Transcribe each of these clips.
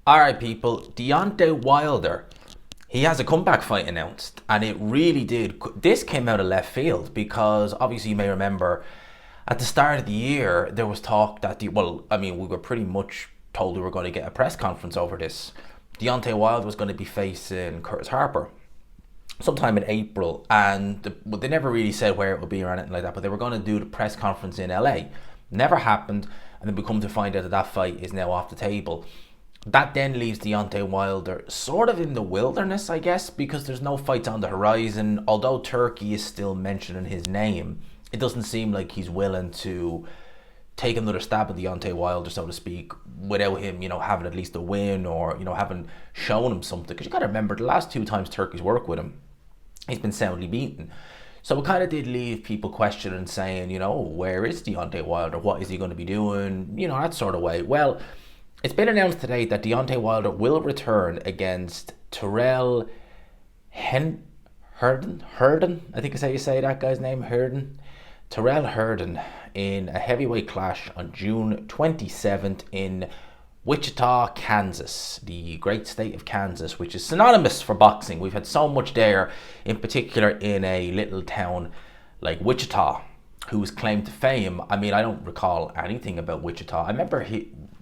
Alright, people, Deontay Wilder, he has a comeback fight announced, and it really did. This came out of left field because obviously you may remember at the start of the year there was talk that we were pretty much told we were going to get a press conference over this. Deontay Wilder was going to be facing Curtis Harper sometime in April, and they never really said where it would be or anything like that, but they were going to do the press conference in LA. Never happened, and then we come to find out that that fight is now off the table. That then leaves Deontay Wilder sort of in the wilderness, I guess, because there's no fights on the horizon. Although Turkey is still mentioning his name, it doesn't seem like he's willing to take another stab at Deontay Wilder, so to speak, without him, having at least a win or, having shown him something. Because you got to remember, the last two times Turkey's worked with him, he's been soundly beaten. So it kind of did leave people questioning, saying, where is Deontay Wilder? What is he going to be doing? That sort of way. Well, it's been announced today that Deontay Wilder will return against Tyrell Herndon, I think is how you say that guy's name, Herndon. Tyrell Herndon in a heavyweight clash on June 27th in Wichita, Kansas, the great state of Kansas, which is synonymous for boxing. We've had so much there, in particular in a little town like Wichita, whose claim to fame, I don't recall anything about Wichita. I remember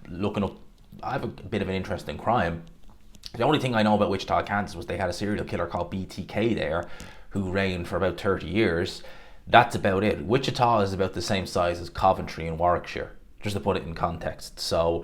looking up, I have a bit of an interest in crime. The only thing I know about Wichita, Kansas was they had a serial killer called BTK there who reigned for about 30 years. That's about it. Wichita is about the same size as Coventry in Warwickshire, just to put it in context. So,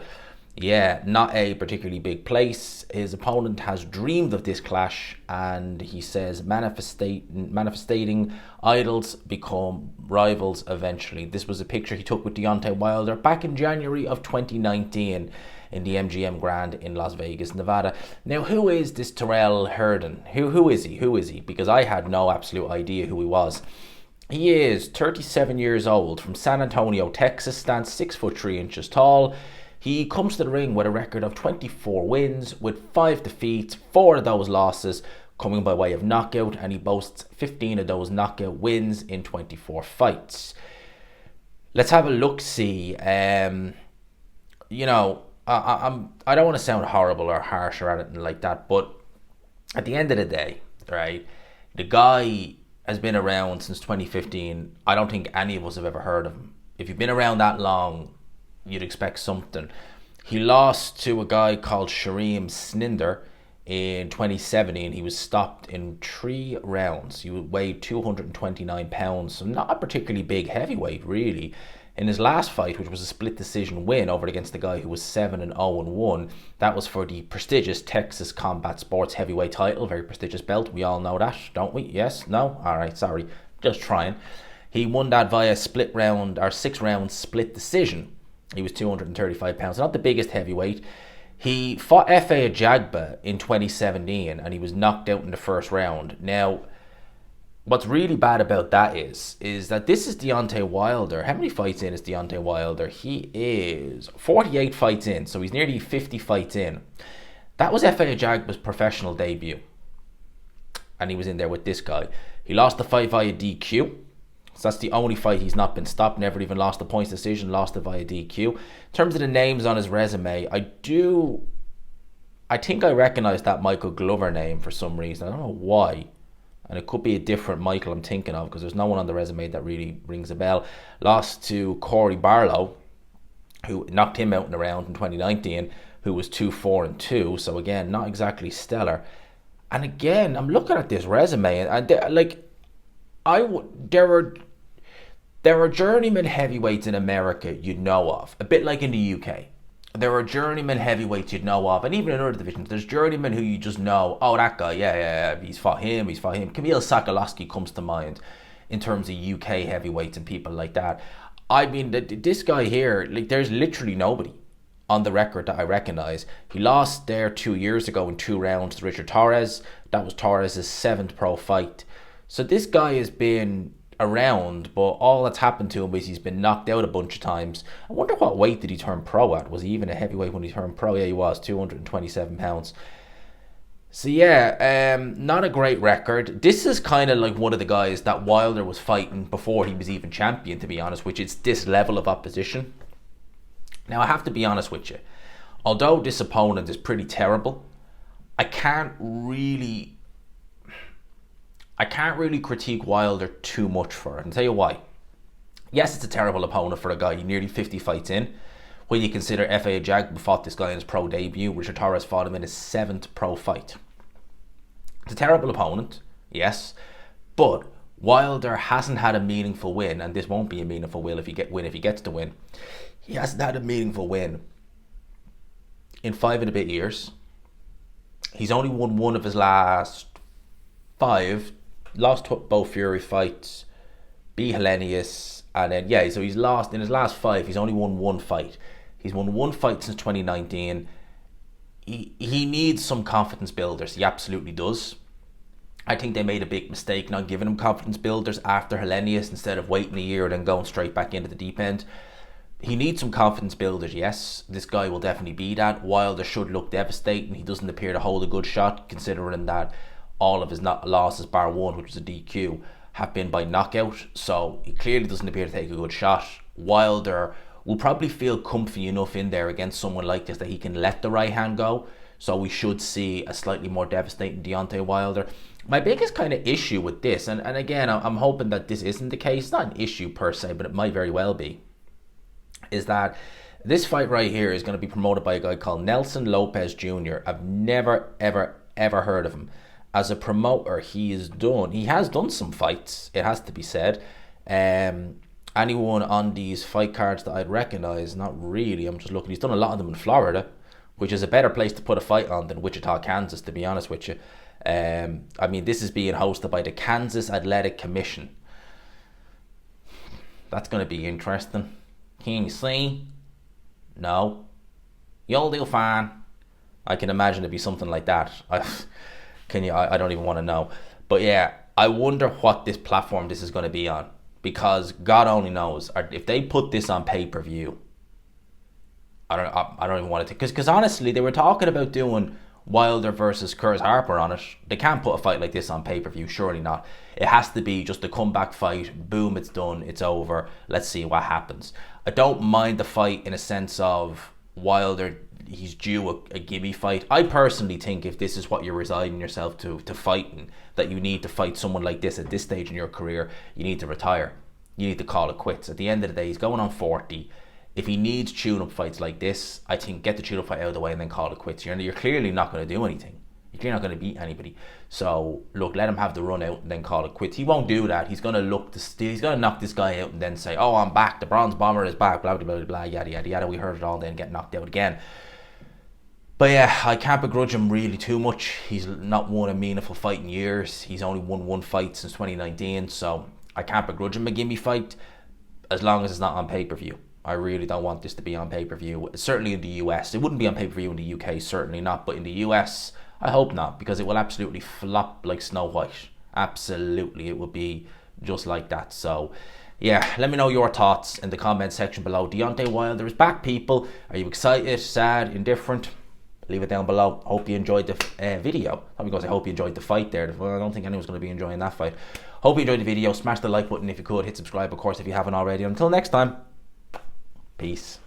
yeah, not a particularly big place. His opponent has dreamed of this clash, and he says manifesting idols become rivals eventually. This was a picture he took with Deontay Wilder back in January of 2019 in the MGM Grand in Las Vegas, Nevada. Now, who is this Tyrell Herndon? Who is he? Who is he? Because I had no absolute idea who he was. He is 37 years old, from San Antonio, Texas, stands 6'3" tall. He comes to the ring with a record of 24 wins, with 5 defeats, 4 of those losses coming by way of knockout, and he boasts 15 of those knockout wins in 24 fights. Let's have a look-see. I don't want to sound horrible or harsh or anything like that, but at the end of the day, right, the guy has been around since 2015. I don't think any of us have ever heard of him. If you've been around that long, you'd expect something. He lost to a guy called Shareem Sninder in 2017. He was stopped in 3 rounds. He weighed 229 pounds, so not a particularly big heavyweight, really. In his last fight, which was a split decision win over against the guy who was 7-0-1, that was for the prestigious Texas Combat Sports heavyweight title. Very prestigious belt. We all know that, don't we? Yes? No? Alright, sorry. Just trying. He won that via 6-round split decision. He was 235 pounds. Not the biggest heavyweight. He fought F.A. Ajagba in 2017 and he was knocked out in the first round. Now, what's really bad about that is that this is Deontay Wilder. How many fights in is Deontay Wilder? He is 48 fights in, so he's nearly 50 fights in. That was F.A. Ajagba's professional debut, and he was in there with this guy. He lost the fight via DQ, so that's the only fight he's not been stopped, never even lost the points decision, lost it via DQ. In terms of the names on his resume, I think I recognize that Michael Glover name for some reason. I don't know why. And it could be a different Michael I'm thinking of, because there's no one on the resume that really rings a bell. Lost to Corey Barlow, who knocked him out in a round in 2019, who was 2-4-2. So again, not exactly stellar. And again, I'm looking at this resume, and there are journeyman heavyweights in America you'd know of, a bit like in the UK. There are journeyman heavyweights you'd know of, and even in other divisions, there's journeymen who you just know, oh, that guy, yeah, he's fought him. Kamil Sakalowski comes to mind in terms of UK heavyweights and people like that. This guy here, there's literally nobody on the record that I recognise. He lost there 2 years ago in 2 rounds to Richard Torres. That was Torres' 7th pro fight. So this guy has been around, but all that's happened to him is he's been knocked out a bunch of times. I wonder what weight did he turn pro at? Was he even a heavyweight when he turned pro? Yeah, he was, 227 pounds. So yeah, not a great record. This is kind of like one of the guys that Wilder was fighting before he was even champion, to be honest, which is this level of opposition. Now, I have to be honest with you. Although this opponent is pretty terrible, I can't really critique Wilder too much for it, and tell you why. Yes, it's a terrible opponent for a guy nearly 50 fights in. When you consider F.A. Jag fought this guy in his pro debut, Richard Torres fought him in his 7th pro fight. It's a terrible opponent, yes, but Wilder hasn't had a meaningful win, and this won't be a meaningful win if he gets to win. He hasn't had a meaningful win in 5 and a bit years. He's only won one of his last 5, lost both Fury fights, beat Hellenius, and then so he's lost in his last 5. He's only won one fight. He's won one fight since 2019. He needs some confidence builders. He absolutely does. I think they made a big mistake not giving him confidence builders after Hellenius instead of waiting a year and then going straight back into the deep end. He needs some confidence builders, yes. This guy will definitely be that. Wilder should look devastating. He doesn't appear to hold a good shot, considering that all of his losses, bar one, which was a DQ, have been by knockout. So he clearly doesn't appear to take a good shot. Wilder will probably feel comfy enough in there against someone like this that he can let the right hand go. So we should see a slightly more devastating Deontay Wilder. My biggest kind of issue with this, and again, I'm hoping that this isn't the case, it's not an issue per se, but it might very well be, is that this fight right here is going to be promoted by a guy called Nelson Lopez Jr. I've never, ever heard of him. As a promoter, he has done some fights, it has to be said. Anyone on these fight cards that I'd recognize? Not really. I'm just looking. He's done a lot of them in Florida, which is a better place to put a fight on than Wichita, Kansas, to be honest with you. I mean, this is being hosted by the Kansas Athletic Commission. That's going to be interesting. Can you see? No. You'll do fine. I can imagine it'd be something like that. I don't even want to know. But yeah, I wonder what this platform this is going to be on. Because God only knows. If they put this on pay-per-view, I don't even want to take... Because honestly, they were talking about doing Wilder versus Curtis Harper on it. They can't put a fight like this on pay-per-view, surely not. It has to be just a comeback fight. Boom, it's done, it's over. Let's see what happens. I don't mind the fight in a sense of Wilder, he's due a gimme fight. I personally think if this is what you're resigning yourself to fighting, that you need to fight someone like this at this stage in your career, you need to retire. You need to call it quits. At the end of the day, he's going on 40. If he needs tune-up fights like this, I think get the tune-up fight out of the way and then call it quits. You're clearly not going to do anything. You're clearly not going to beat anybody. So, look, let him have the run out and then call it quits. He won't do that. He's going to knock this guy out and then say, oh, I'm back. The Bronze Bomber is back. Blah, blah, blah, blah, yada, yada, yada. We heard it all, then get knocked out again. But yeah, I can't begrudge him really too much. He's not won a meaningful fight in years. He's only won one fight since 2019. So, I can't begrudge him a gimme fight as long as it's not on pay-per-view. I really don't want this to be on pay-per-view. Certainly in the US. It wouldn't be on pay-per-view in the UK, certainly not. But in the US, I hope not, because it will absolutely flop like Snow White. Absolutely, it will be just like that. So, yeah, let me know your thoughts in the comment section below. Deontay Wilder is back, people. Are you excited, sad, indifferent? Leave it down below. Hope you enjoyed the video. I'm going to say hope you enjoyed the fight there. Well, I don't think anyone's going to be enjoying that fight. Hope you enjoyed the video. Smash the like button if you could. Hit subscribe, of course, if you haven't already. Until next time. Peace.